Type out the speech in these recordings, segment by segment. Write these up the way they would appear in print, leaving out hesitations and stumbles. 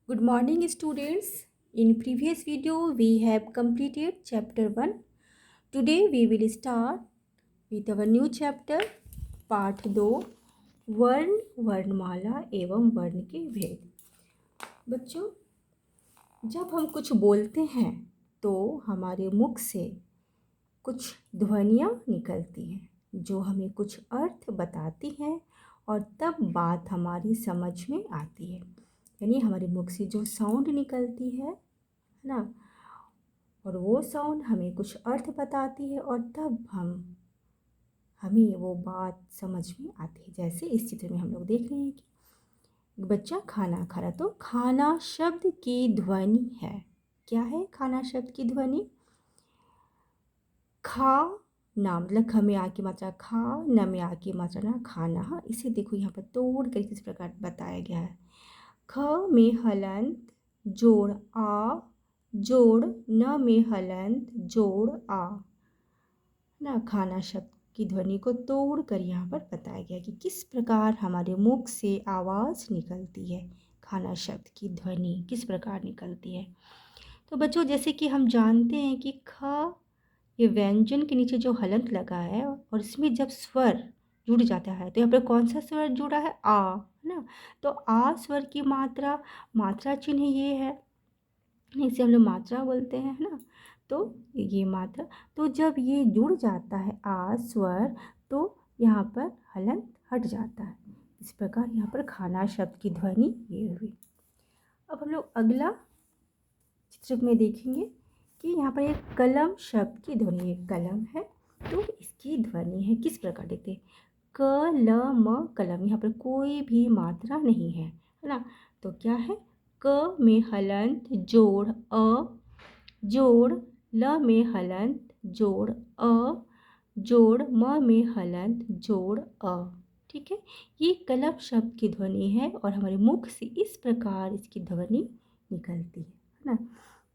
Good morning, students. In previous video, we have completed chapter 1. Today, we will start with our new chapter, पाठ 2, वर्ण, वर्णमाला एवं वर्ण के भेद। बच्चों, जब हम कुछ बोलते हैं तो हमारे मुख से कुछ ध्वनियाँ निकलती हैं जो हमें कुछ अर्थ बताती हैं और तब बात हमारी समझ में आती है। यानी हमारे मुख से जो साउंड निकलती है ना, और वो साउंड हमें कुछ अर्थ बताती है और तब हमें वो बात समझ में आती है। जैसे इस चित्र में हम लोग देख रहे हैं कि एक बच्चा खाना खा रहा, तो खाना शब्द की ध्वनि है। क्या है खाना शब्द की ध्वनि? खा ना, मतलब ख में आ की मात्रा खा, न में आ की मात्रा ना, खाना। इसे देखो यहाँ पर तोड़ कर किस प्रकार बताया गया है। ख में हलंत जोड़ आ, जोड़ न में हलंत जोड़ आ ना। खाना शब्द की ध्वनि को तोड़ कर यहाँ पर बताया गया कि किस प्रकार हमारे मुख से आवाज़ निकलती है। खाना शब्द की ध्वनि किस प्रकार निकलती है। तो बच्चों, जैसे कि हम जानते हैं कि ख ये व्यंजन के नीचे जो हलंत लगा है और इसमें जब स्वर जुड़ जाता है तो यहाँ पर कौन सा स्वर जुड़ा है? आ, है ना। तो आ स्वर की मात्रा चिन्ह ये है, इसे हम लोग मात्रा बोलते हैं, है ना। तो ये मात्रा, तो जब ये जुड़ जाता है आ स्वर तो यहाँ पर हलंत हट जाता है। इस प्रकार यहाँ पर खाना शब्द की ध्वनि ये हुई। अब हम लोग अगला चित्र में देखेंगे कि यहाँ पर एक कलम शब्द की ध्वनि, एक कलम है तो इसकी ध्वनि है किस प्रकार देखते हैं। क ल म कलम, यहाँ पर कोई भी मात्रा नहीं है ना। तो क्या है? क में हलंत जोड़ अ, जोड़ ल में हलंत जोड़ अ, जोड़ म में हलंत जोड़ अ। ठीक है, ये कलम शब्द की ध्वनि है और हमारे मुख से इस प्रकार इसकी ध्वनि निकलती है ना।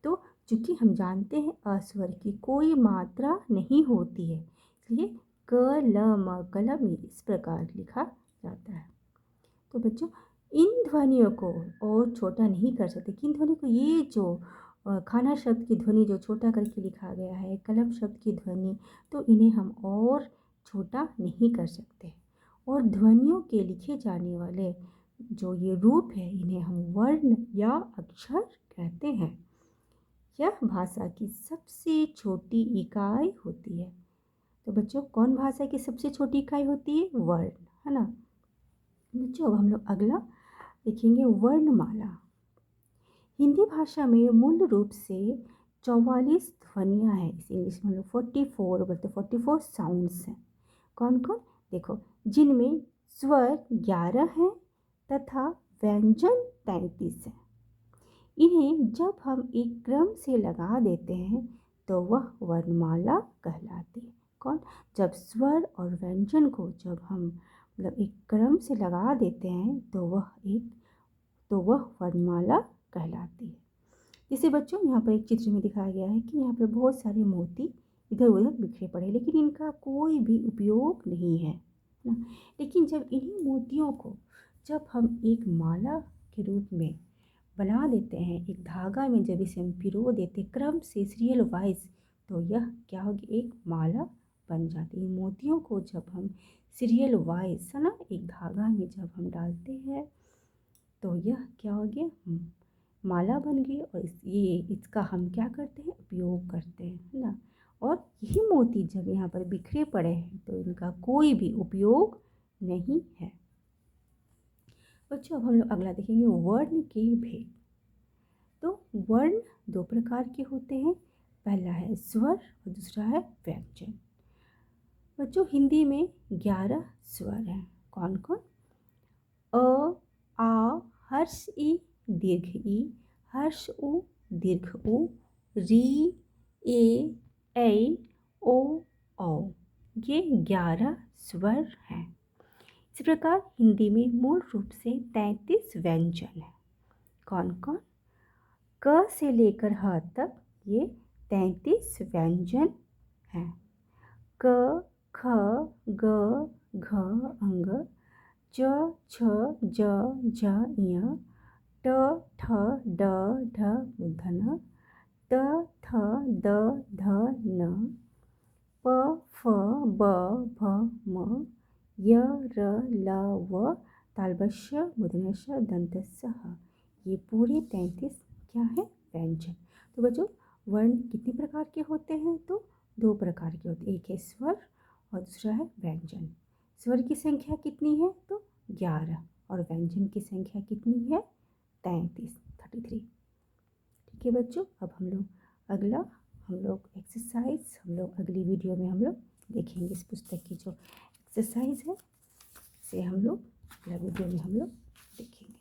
तो चूँकि हम जानते हैं अस्वर की कोई मात्रा नहीं होती है, इसलिए क ल म कलम इस प्रकार लिखा जाता है। तो बच्चों, इन ध्वनियों को और छोटा नहीं कर सकते। किन ध्वनि को? ये जो खाना शब्द की ध्वनि जो छोटा करके लिखा गया है, कलम शब्द की ध्वनि, तो इन्हें हम और छोटा नहीं कर सकते। और ध्वनियों के लिखे जाने वाले जो ये रूप है इन्हें हम वर्ण या अक्षर कहते हैं। यह भाषा की सबसे छोटी इकाई होती है। तो बच्चों, कौन भाषा की सबसे छोटी इकाई होती है? वर्ण, है ना। बच्चों, अब हम लोग अगला देखेंगे वर्णमाला। हिंदी भाषा में मूल रूप से 44 ध्वनियाँ हैं। इसे इंग्लिश में हम लोग 44 बोलते हैं, 44 साउंड्स हैं। कौन कौन? देखो, जिनमें स्वर 11 हैं तथा व्यंजन 33 हैं। इन्हें जब हम एक क्रम से लगा देते हैं तो वह वर्णमाला कहलाती है। कौन? जब स्वर और व्यंजन को जब हम मतलब एक क्रम से लगा देते हैं तो वह वर्णमाला कहलाती है। जैसे बच्चों, यहाँ पर एक चित्र में दिखाया गया है कि यहाँ पर बहुत सारे मोती इधर उधर बिखरे पड़े, लेकिन इनका कोई भी उपयोग नहीं है ना। लेकिन जब इन्हीं मोतियों को जब हम एक माला के रूप में बना देते हैं, एक धागा में जब इसे हम पिरो देते क्रम से सीरियल वाइज, तो यह क्या होगी? एक माला बन जाती है। मोतियों को जब हम सीरियल वाइज, है ना, एक धागा में जब हम डालते हैं तो यह क्या हो गया? माला बन गई। और इसका हम क्या करते हैं? उपयोग करते हैं, है ना। और यही मोती जब यहाँ पर बिखरे पड़े हैं तो इनका कोई भी उपयोग नहीं है। बच्चों, अब हम लोग अगला देखेंगे वर्ण के भेद। तो वर्ण दो प्रकार के होते हैं, पहला है स्वर और दूसरा है व्यंजन। बच्चों, हिंदी में 11 स्वर हैं। कौन कौन? अ, आ, हर्ष ई, दीर्घ ई, हर्ष उ, दीर्घ उ, री, ए, ऐ, ओ, औ। ये 11 स्वर हैं। इसी प्रकार हिंदी में मूल रूप से 33 व्यंजन हैं। कौन कौन? क से लेकर ह तक ये 33 व्यंजन हैं। क, ख, ग, घ, अंग, च, छ, ज, झ, ञ, ट, ठ, ड ढ मूर्धन्य त थ द ध न प फ ब भ म य र ल व तालव्य मूर्धन्य दंतस्य ह। ये पूरे 33 क्या है व्यंजन। तो बच्चों वर्ण कितने प्रकार के होते हैं, तो 2 प्रकार के होते हैं, एक है स्वर और दूसरा है व्यंजन। स्वर की संख्या कितनी है, तो 11 और व्यंजन की संख्या कितनी है 33। ठीक है बच्चों, अब हम लोग एक्सरसाइज अगली वीडियो में हम लोग देखेंगे। इस पुस्तक की जो एक्सरसाइज है से हम लोग अगला वीडियो में हम लोग देखेंगे।